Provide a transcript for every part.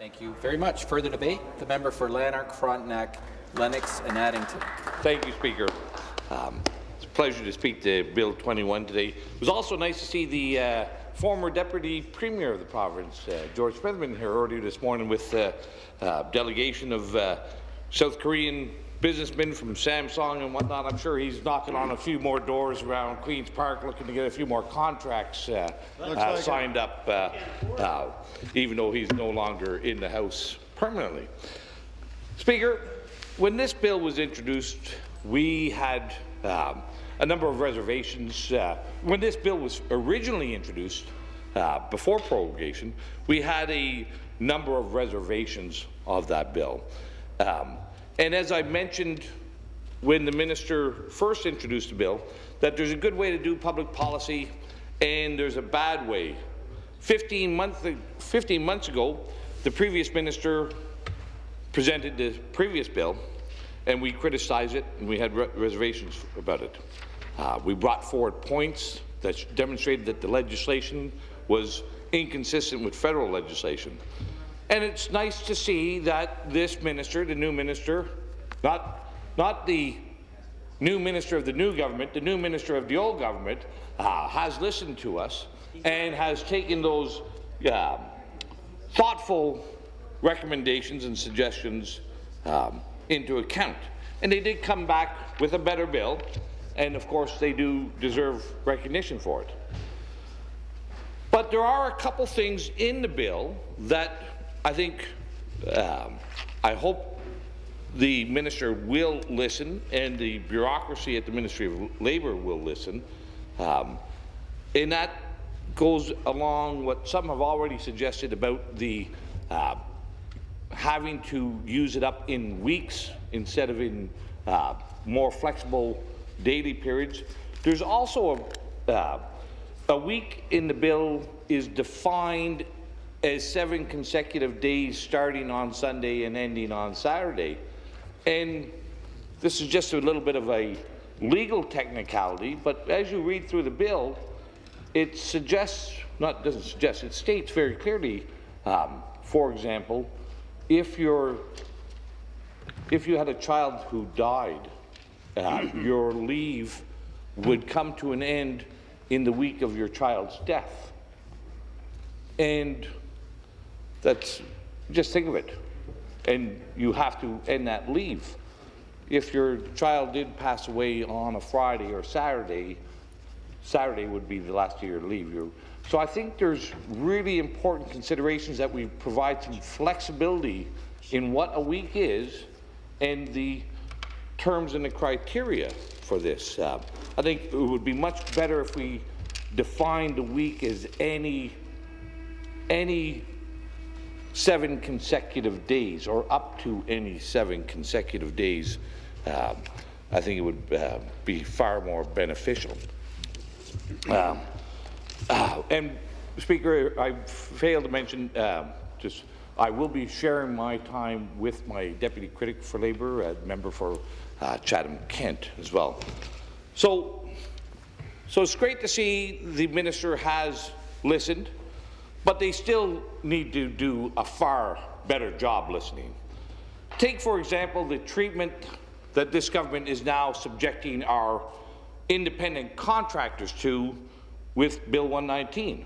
Thank you very much. Further debate? The member for Lanark-Frontenac-Lennox and Addington. Thank you, Speaker. It's a pleasure to speak to Bill 21 today. It was also nice to see the former Deputy Premier of the province, George Smithman, here earlier this morning with a delegation of South Korean businessmen from Samsung and whatnot. I'm sure he's knocking on a few more doors around Queen's Park, looking to get a few more contracts signed up, even though he's no longer in the House permanently. Speaker, when this bill was introduced, we had a number of reservations. When this bill was originally introduced, before prorogation, we had a number of reservations of that bill. And as I mentioned when the minister first introduced the bill, that there's a good way to do public policy and there's a bad way. 15 months ago, the previous minister presented the previous bill and we criticized it and we had reservations about it. We brought forward points that demonstrated that the legislation was inconsistent with federal legislation. And it's nice to see that this minister, the new minister, not the new minister of the new government, the new minister of the old government, has listened to us and has taken those thoughtful recommendations and suggestions into account. And they did come back with a better bill, and of course they do deserve recognition for it. But there are a couple things in the bill that I think, I hope the minister will listen and the bureaucracy at the Ministry of Labour will listen. And that goes along what some have already suggested about the having to use it up in weeks instead of in more flexible daily periods. There's also a week in the bill is defined as 7 consecutive days starting on Sunday and ending on Saturday. And this is just a little bit of a legal technicality, but as you read through the bill, it suggests, doesn't suggest, it states very clearly, for example, if you had a child who died, your leave would come to an end in the week of your child's death. And that's, just think of it, and you have to end that leave. If your child did pass away on a Friday or Saturday, Saturday would be the last of your leave. So I think there's really important considerations that we provide some flexibility in what a week is and the terms and the criteria for this. I think it would be much better if we defined the week as any 7 consecutive days, or up to any 7 consecutive days. I think it would be far more beneficial. And Speaker, I failed to mention, I will be sharing my time with my Deputy Critic for Labour, a member for Chatham-Kent as well. So it's great to see the minister has listened, but they still need to do a far better job listening. Take, for example, the treatment that this government is now subjecting our independent contractors to with Bill 119.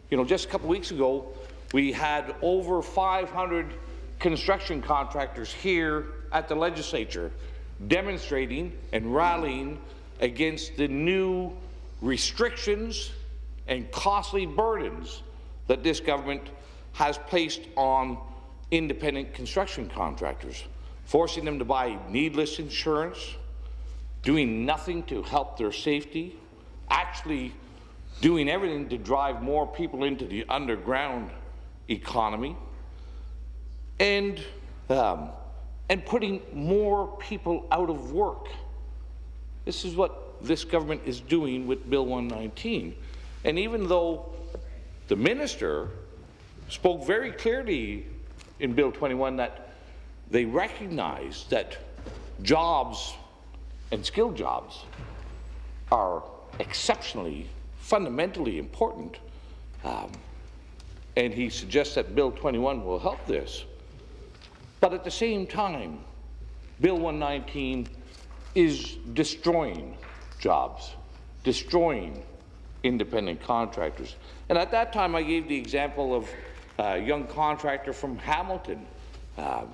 You know, just a couple weeks ago, we had over 500 construction contractors here at the legislature demonstrating and rallying against the new restrictions and costly burdens that this government has placed on independent construction contractors, forcing them to buy needless insurance, doing nothing to help their safety, actually doing everything to drive more people into the underground economy, and putting more people out of work. This is what this government is doing with Bill 119. And even though the minister spoke very clearly in Bill 21 that they recognize that jobs and skilled jobs are exceptionally, fundamentally important, and he suggests that Bill 21 will help this. But at the same time, Bill 119 is destroying jobs, destroying independent contractors. And at that time, I gave the example of a young contractor from Hamilton.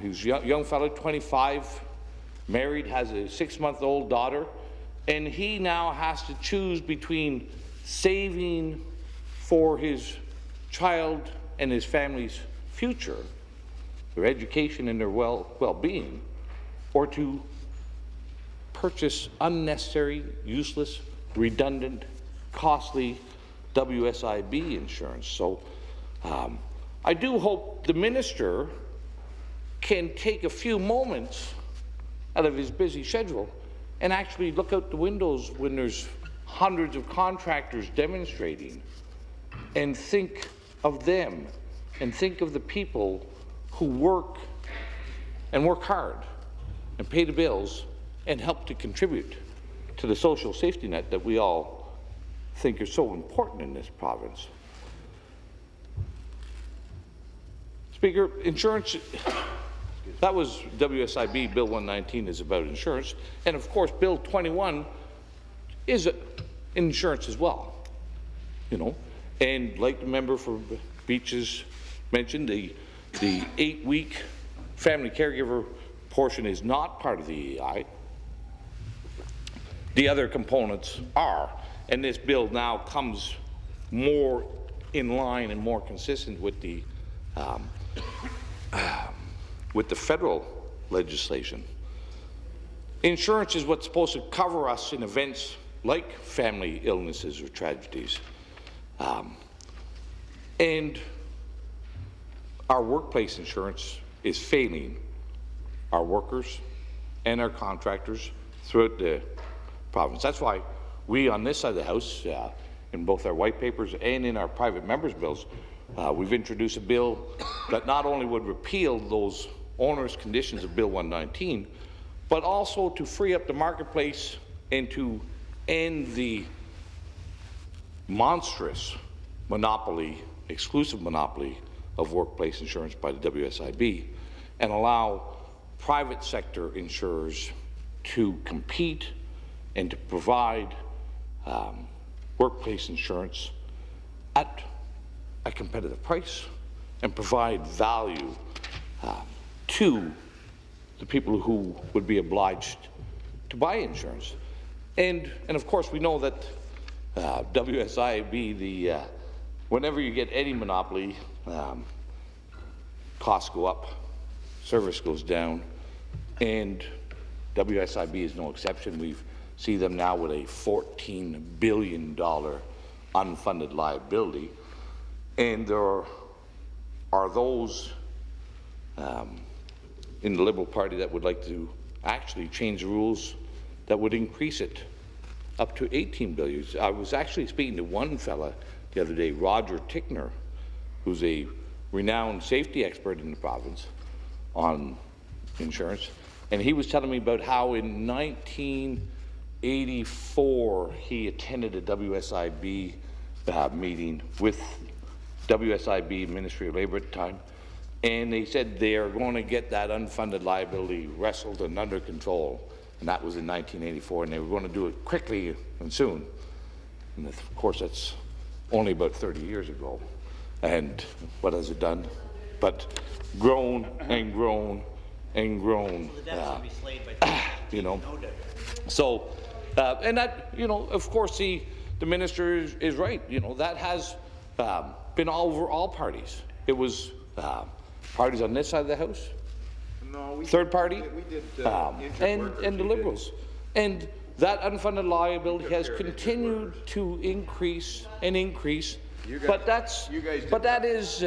He was a young fellow, 25, married, has a 6-month-old daughter, and he now has to choose between saving for his child and his family's future, their education and their well-being, or to purchase unnecessary, useless, redundant, costly WSIB insurance. So I do hope the minister can take a few moments out of his busy schedule and actually look out the windows when there's hundreds of contractors demonstrating and think of them and think of the people who work hard and pay the bills and help to contribute to the social safety net that we all think is so important in this province. Speaker, insurance, that was WSIB. Bill 119 is about insurance, and of course Bill 21 is insurance as well, you know. And like the member for Beaches mentioned, the 8-week family caregiver portion is not part of the EI. The other components are, and this bill now comes more in line and more consistent with the federal legislation. Insurance is what's supposed to cover us in events like family illnesses or tragedies. And our workplace insurance is failing our workers and our contractors throughout the province. That's why we on this side of the House, in both our white papers and in our private members' bills, we've introduced a bill that not only would repeal those onerous conditions of Bill 119, but also to free up the marketplace and to end the monstrous monopoly, exclusive monopoly of workplace insurance by the WSIB, and allow private sector insurers to compete and to provide workplace insurance at a competitive price and provide value to the people who would be obliged to buy insurance. And of course, we know that WSIB, whenever you get any monopoly, costs go up, service goes down, and WSIB is no exception. We see them now with a $14 billion unfunded liability, and there are those in the Liberal Party that would like to actually change the rules that would increase it up to $18 billion. I was actually speaking to one fella the other day, Roger Tickner, who's a renowned safety expert in the province on insurance, and he was telling me about how in 1984 he attended a WSIB meeting with WSIB Ministry of Labour at the time, and they said they are going to get that unfunded liability wrestled and under control, and that was in 1984, and they were going to do it quickly and soon. And of course, that's only about 30 years ago. And what has it done? But grown and grown and grown. You know. So, and that, you know, of course, the minister is right. You know, that has been over all parties. It was parties on this side of the House, third party, and the Liberals. And that unfunded liability has continued to increase and increase. But that is,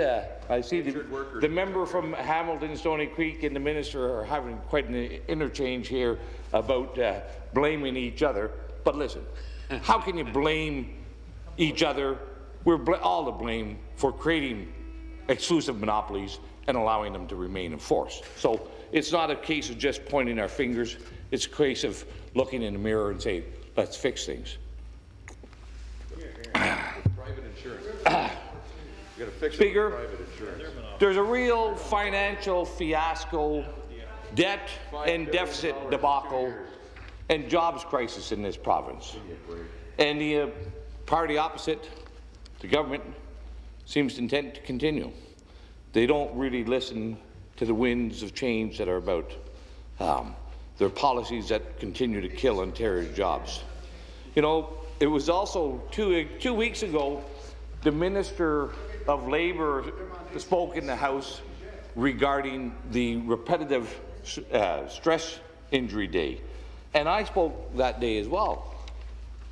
I see the member from Hamilton, Stony Creek, and the minister are having quite an interchange here about blaming each other. But listen, how can you blame each other? We're all to blame for creating exclusive monopolies and allowing them to remain in force. So it's not a case of just pointing our fingers. It's a case of looking in the mirror and saying, let's fix things. Private insurance. Speaker, there's a real financial fiasco, debt and deficit debacle, and jobs crisis in this province. And the party opposite, the government, seems intent to continue. They don't really listen to the winds of change that are about. Their policies that continue to kill Ontario's jobs. You know, it was also two weeks ago, the Minister of Labour spoke in the House regarding the repetitive stress injury day. And I spoke that day as well.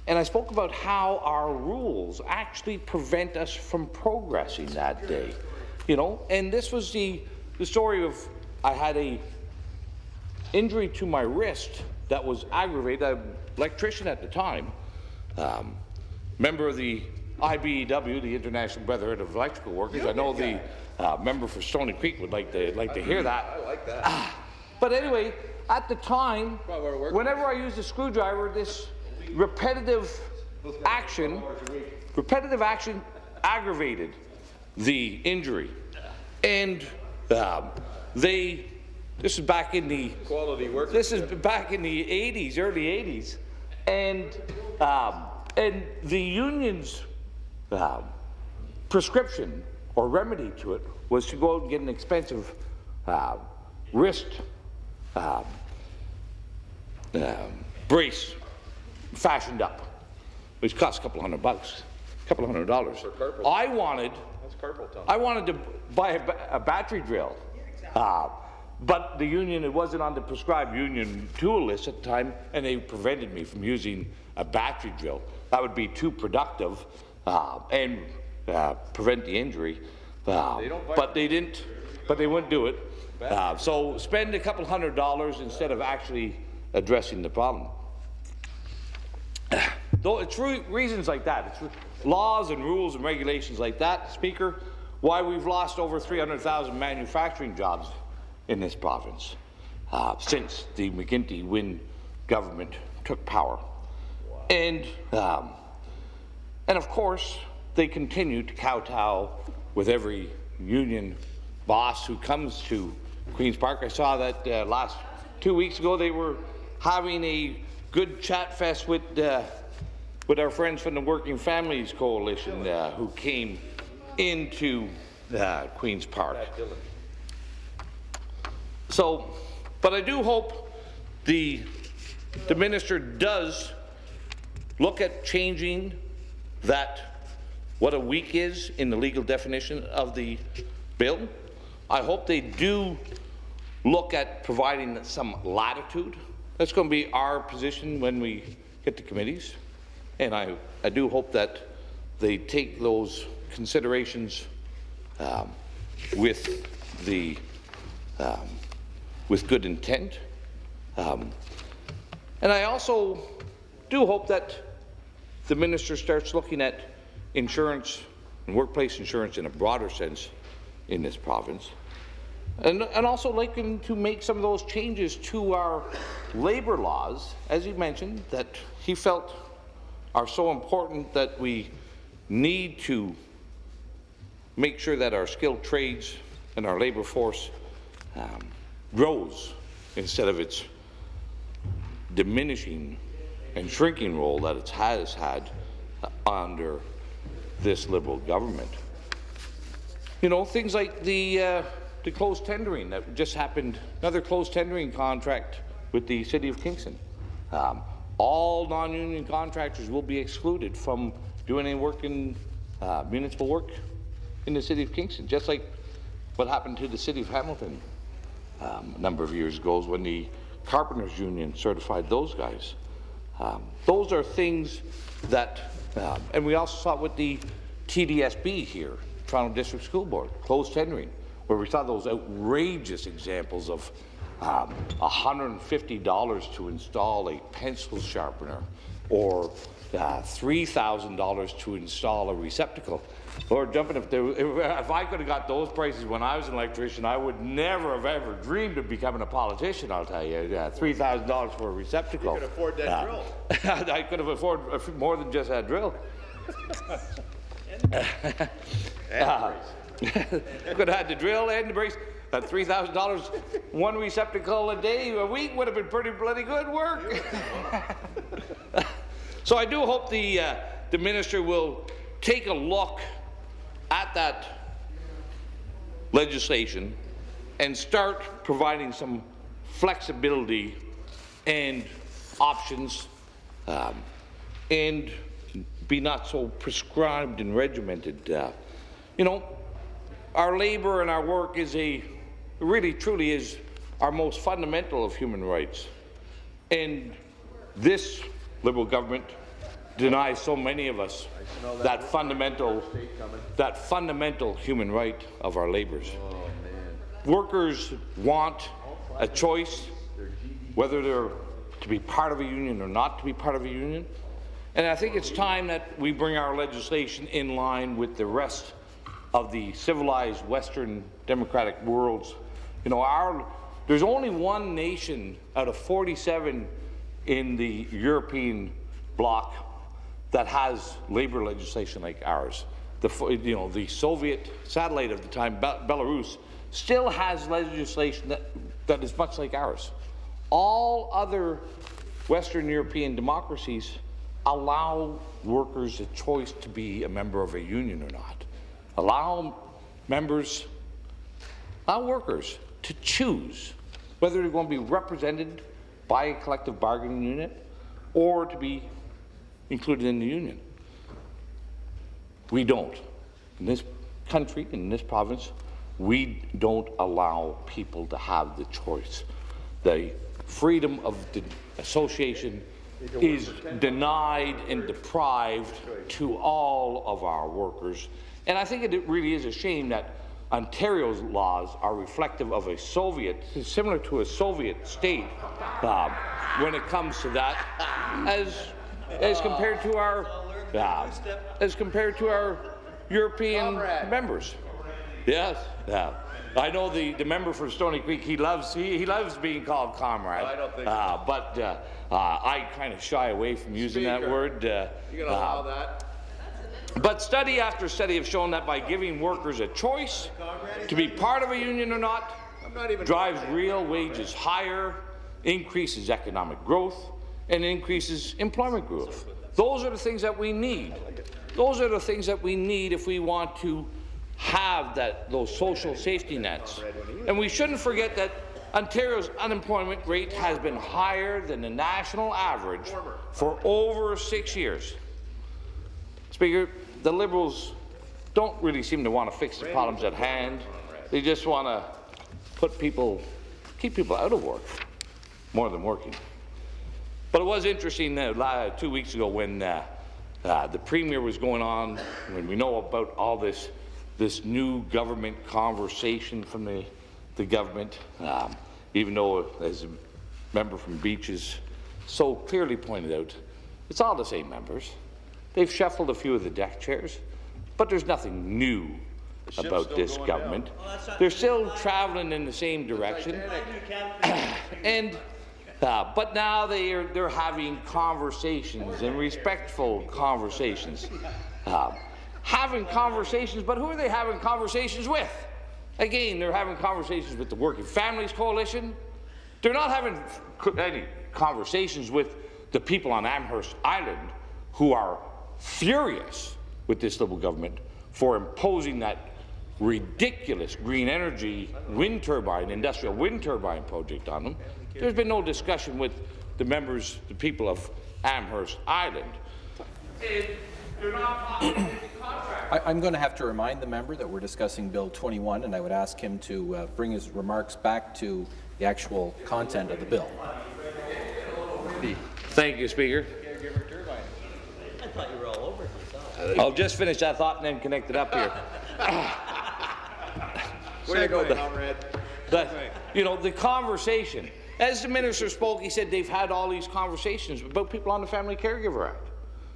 And I spoke about how our rules actually prevent us from progressing that day. You know, and this was the story of, I had a injury to my wrist that was aggravated. I'm an electrician at the time, member of the IBEW, the International Brotherhood of Electrical Workers. I know the member for Stony Creek would like to hear that. I like that. But anyway, at the time, whenever I used a screwdriver, this repetitive action aggravated the injury. And this is back in the Quality work. This is back in the 80s, early 80s, and the union's prescription or remedy to it was to go out and get an expensive wrist brace fashioned up, which cost a couple $100, $200. For carpal. I wanted to buy a battery drill. But the union, it wasn't on the prescribed union tool list at the time, and they prevented me from using a battery drill. That would be too productive and prevent the injury. But they didn't. But they wouldn't do it. So spend a couple $100 instead of actually addressing the problem. Though it's reasons like that, it's laws and rules and regulations like that, Speaker, why we've lost over 300,000 manufacturing jobs in this province since the McGuinty-Wynne government took power. Wow. And of course, they continue to kowtow with every union boss who comes to Queen's Park. I saw that last 2 weeks ago they were having a good chat fest with our friends from the Working Families Coalition who came into Queen's Park. So, but I do hope the minister does look at changing that, what a week is in the legal definition of the bill. I hope they do look at providing some latitude. That's going to be our position when we get to committees. And I do hope that they take those considerations with good intent. And I also do hope that the minister starts looking at insurance and workplace insurance in a broader sense in this province. And also looking to make some of those changes to our labour laws, as he mentioned, that he felt are so important that we need to make sure that our skilled trades and our labour force grows instead of its diminishing and shrinking role that it has had under this Liberal government. You know, things like the closed tendering that just happened, another closed tendering contract with the City of Kingston. All non-union contractors will be excluded from doing any work in municipal work in the City of Kingston, just like what happened to the City of Hamilton a number of years ago when the Carpenters Union certified those guys. Those are things that, and we also saw it with the TDSB here, Toronto District School Board, closed tendering, where we saw those outrageous examples of $150 to install a pencil sharpener or $3,000 to install a receptacle. Lord jumping, if I could have got those prices when I was an electrician, I would never have ever dreamed of becoming a politician, I'll tell you. $3,000 for a receptacle. You could afford that drill. I could have afforded more than just that drill. Could have had the drill and the brace. At $3,000, one receptacle a day, a week would have been pretty bloody good work. So I do hope the minister will take a look at that legislation and start providing some flexibility and options, and be not so prescribed and regimented. You know, our labor and our work is really truly is our most fundamental of human rights. And this Liberal government denies so many of us that fundamental human right of our labours. Workers want a choice whether they're to be part of a union or not to be part of a union. And I think it's time that we bring our legislation in line with the rest of the civilized Western democratic worlds. You know, there's only one nation out of 47 in the European bloc that has labor legislation like ours. The Soviet satellite of the time, Belarus, still has legislation that is much like ours. All other Western European democracies allow workers a choice to be a member of a union or not. Allow workers to choose whether they're going to be represented by a collective bargaining unit or to be included in the union. We don't. In this country, in this province, we don't allow people to have the choice. The freedom of association is denied and deprived to all of our workers. And I think it really is a shame that Ontario's laws are reflective of similar to a Soviet state when it comes to that, as compared to our European members. Yes. Yeah. I know the member from Stony Creek. He loves being called comrade. I don't think so. But I kind of shy away from using that word. You gonna allow that? But study after study have shown that by giving workers a choice to be part of a union or not, drives real wages higher, increases economic growth, and increases employment growth. Those are the things that we need. Those are the things that we need if we want to have those social safety nets. And we shouldn't forget that Ontario's unemployment rate has been higher than the national average for over 6 years. Speaker, the Liberals don't really seem to want to fix the problems at hand. They just want to keep people out of work more than working. But it was interesting 2 weeks ago when the Premier was going on, when we know about all this new government conversation from the government, even though, as a member from Beaches so clearly pointed out, it's all the same members. They've shuffled a few of the deck chairs, but there's nothing new about this government. They're still traveling in the same direction. And but now they're having conversations, and respectful conversations. Having conversations, but who are they having conversations with? Again, they're having conversations with the Working Families Coalition. They're not having any conversations with the people on Amherst Island who are furious with this Liberal government for imposing that ridiculous green energy industrial wind turbine project on them. There's been no discussion with the people of Amherst Island. They're not talking about the contract. I'm going to have to remind the member that we're discussing Bill 21, and I would ask him to bring his remarks back to the actual content of the bill. Thank you, Speaker. I thought you were all over it. I'll just finish that thought and then connect it up here. Where you going, comrade? The conversation. As the minister spoke, he said they've had all these conversations about people on the Family Caregiver Act.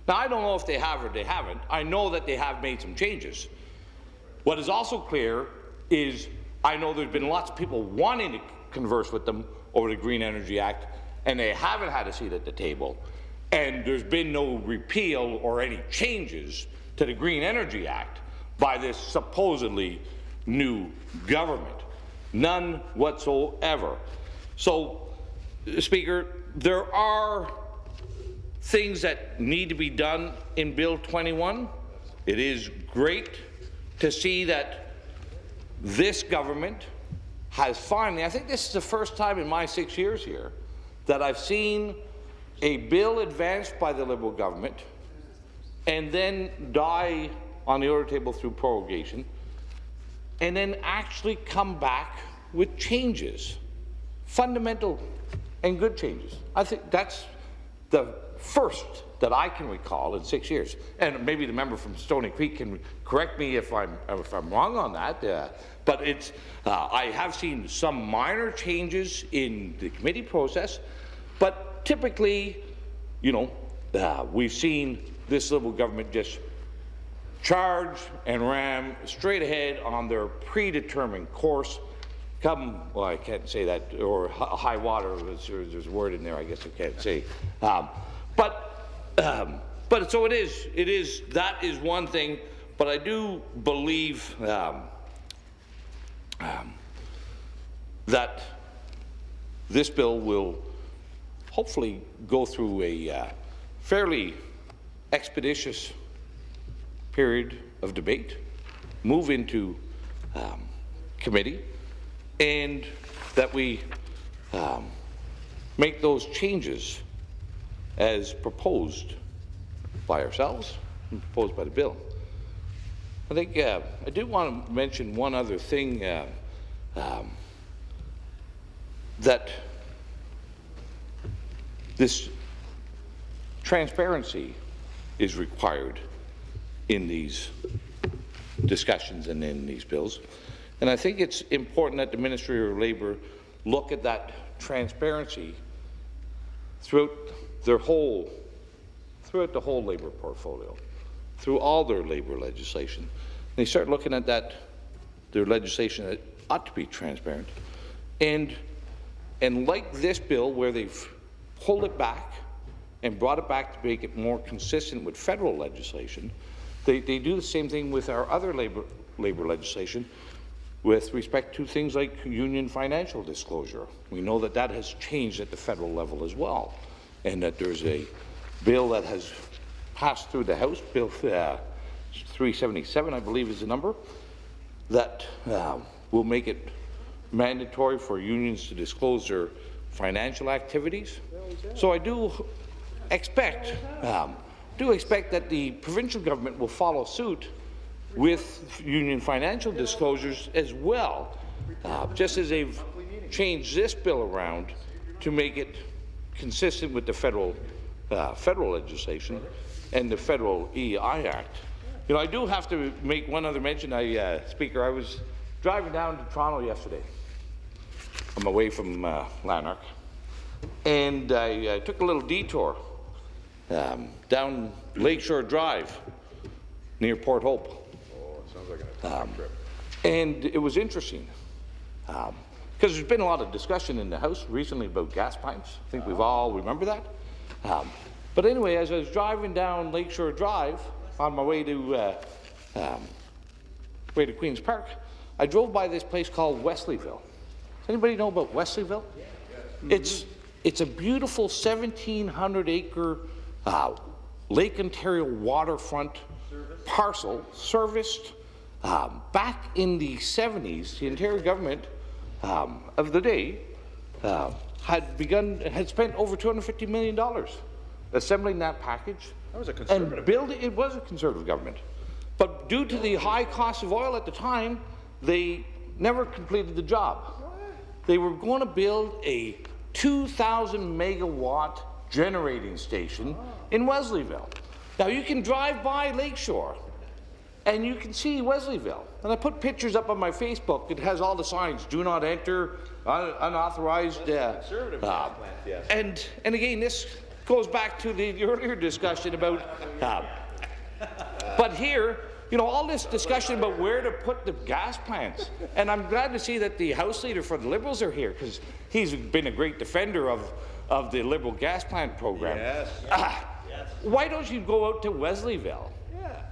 Now, I don't know if they have or they haven't. I know that they have made some changes. What is also clear is I know there's been lots of people wanting to converse with them over the Green Energy Act, and they haven't had a seat at the table. And there's been no repeal or any changes to the Green Energy Act by this supposedly new government. None whatsoever. So, Speaker, there are things that need to be done in Bill 21. It is great to see that this government has finally, I think this is the first time in my 6 years here, that I've seen a bill advanced by the Liberal government and then die on the order table through prorogation, and then actually come back with changes, fundamental and good changes. I think that's the first that I can recall in 6 years. And maybe the member from Stony Creek can correct me if I'm wrong on that. But it's I have seen some minor changes in the committee process, but typically, you know, we've seen this Liberal government just charge and ram straight ahead on their predetermined course. Come, well, I can't say that, or high water, there's a word in there I guess I can't say. But so it is, that is one thing, but I do believe that this bill will hopefully go through a fairly expeditious period of debate, move into committee, and that we make those changes as proposed by ourselves and proposed by the bill. I think I do want to mention one other thing that this transparency is required in these discussions and in these bills. And I think it's important that the Ministry of Labour look at that transparency throughout the whole Labour portfolio, through all their Labour legislation. And they start looking at that, their legislation that ought to be transparent. And like this bill, where they've pulled it back and brought it back to make it more consistent with federal legislation, they do the same thing with our other labor legislation with respect to things like union financial disclosure. We know that that has changed at the federal level as well, and that there's a bill that has passed through the House, Bill 377, I believe is the number, that will make it mandatory for unions to disclose their financial activities. So I do expect that the provincial government will follow suit with union financial disclosures as well, just as they've changed this bill around to make it consistent with the federal legislation and the federal EI Act. You know, I do have to make one other mention. Speaker, I was driving down to Toronto yesterday. I'm away from Lanark, and I took a little detour down Lakeshore Drive near Port Hope. Sounds like an trip. And it was interesting because there's been a lot of discussion in the House recently about gas pipes. I think we've all remember that. But anyway, as I was driving down Lakeshore Drive on my way to Queen's Park, I drove by this place called Wesleyville. Does anybody know about Wesleyville? Yes. It's a beautiful 1,700-acre Lake Ontario waterfront parcel serviced back in the 70s. The Ontario government of the day had spent over $250 million assembling that package. That was a conservative. And building. It was a conservative government, but due to the high cost of oil at the time, they never completed the job. They were going to build a 2,000 megawatt generating station in Wesleyville. Now you can drive by Lakeshore and you can see Wesleyville. And I put pictures up on my Facebook. It has all the signs: do not enter, unauthorized. Conservative plant, yes. And again, this goes back to the earlier discussion about. But here, you know, all this discussion about where to put the gas plants, and I'm glad to see that the House Leader for the Liberals are here, because he's been a great defender of the Liberal gas plant program. Yes. Why don't you go out to Wesleyville? Yeah.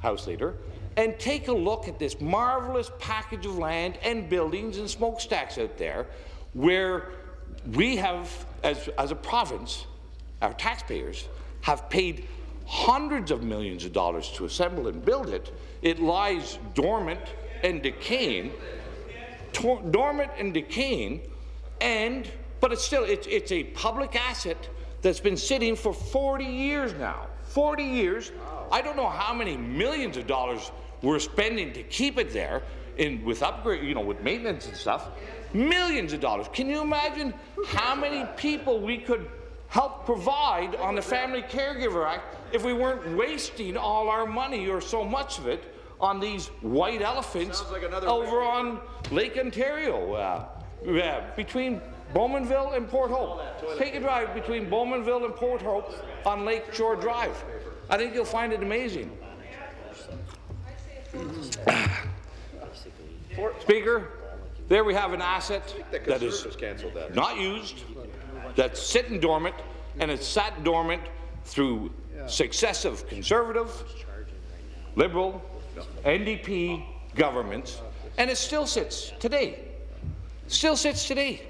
House Leader, and take a look at this marvelous package of land and buildings and smokestacks out there where we have, as a province, our taxpayers have paid hundreds of millions of dollars to assemble and build it. It lies dormant and decaying, but it's a public asset that's been sitting for 40 years now. 40 years. I don't know how many millions of dollars we're spending to keep it there, with upgrade, with maintenance and stuff. Millions of dollars. Can you imagine how many people we could help provide on the Family Caregiver Act if we weren't wasting all our money, or so much of it, on these white elephants over on Lake Ontario, between Bowmanville and Port Hope. Take a drive between Bowmanville and Port Hope on Lake Shore Drive. I think you'll find it amazing. Speaker, there we have an asset that is not used, that's sitting dormant, and it's sat dormant through successive Conservative, Liberal, NDP governments, and it still sits today. Still sits today.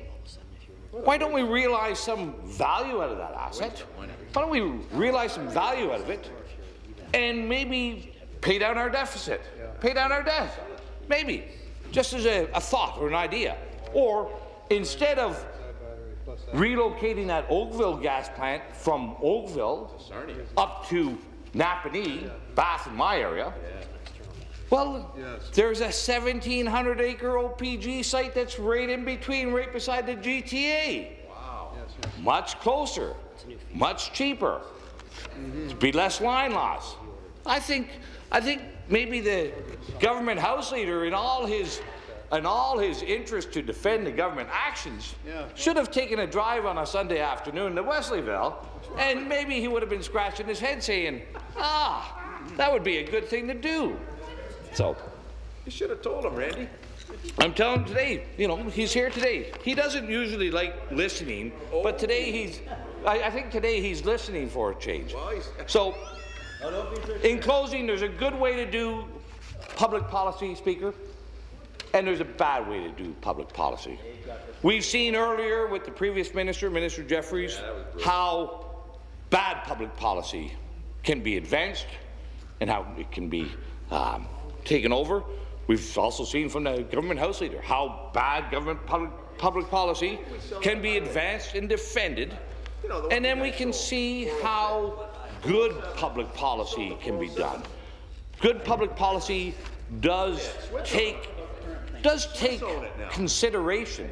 Why don't we realize some value out of that asset? Why don't we realize some value out of it and maybe pay down our deficit, pay down our debt? Maybe, just as a thought or an idea. Or instead of relocating that Oakville gas plant from Oakville up to Napanee, Bath in my area, well, there's a 1,700-acre OPG site that's right in between, right beside the GTA. Wow. Much closer, much cheaper. Be less line loss. I think maybe the government House Leader, in all his interest to defend the government actions, should have taken a drive on a Sunday afternoon to Wesleyville, and maybe he would have been scratching his head saying, that would be a good thing to do. So, You should have told him, Randy. I'm telling him today, he's here today. He doesn't usually like listening, but today I think today he's listening for a change. So, in closing, there's a good way to do public policy, Speaker, and there's a bad way to do public policy. We've seen earlier with the previous minister, Minister Jeffries, how bad public policy can be advanced and how it can be taken over. We've also seen from the government House Leader how bad government public policy can be advanced and defended, and then we can see how good public policy can be done. Good public policy does take consideration,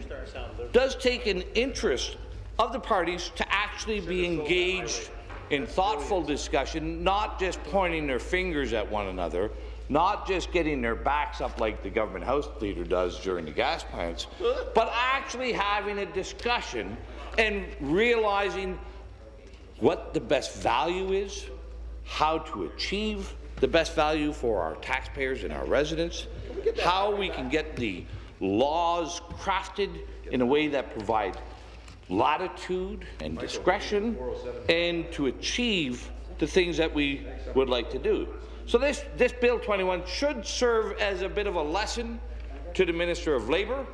does take an interest of the parties to actually be engaged in thoughtful discussion, not just pointing their fingers at one another, not just getting their backs up like the government House Leader does during the gas plants, but actually having a discussion and realizing what the best value is, how to achieve the best value for our taxpayers and our residents, how we can get the laws crafted in a way that provide latitude and discretion and to achieve the things that we would like to do. So this Bill 21 should serve as a bit of a lesson to the Minister of Labour.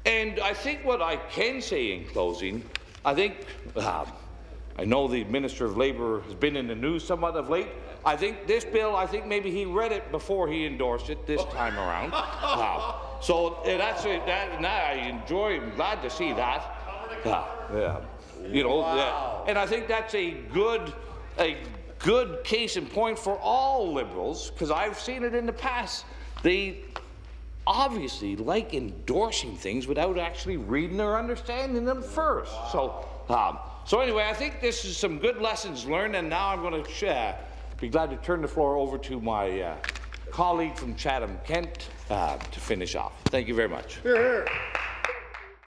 And I think what I can say in closing, I think, I know the Minister of Labour has been in the news somewhat of late. I think this bill, maybe he read it before he endorsed it this time around. So that's it. I'm glad to see that. And I think that's a good case in point for all Liberals, because I've seen it in the past. They obviously like endorsing things without actually reading or understanding them first. So anyway, I think this is some good lessons learned, and now I'm going to be glad to turn the floor over to my colleague from Chatham-Kent to finish off. Thank you very much. Here, here.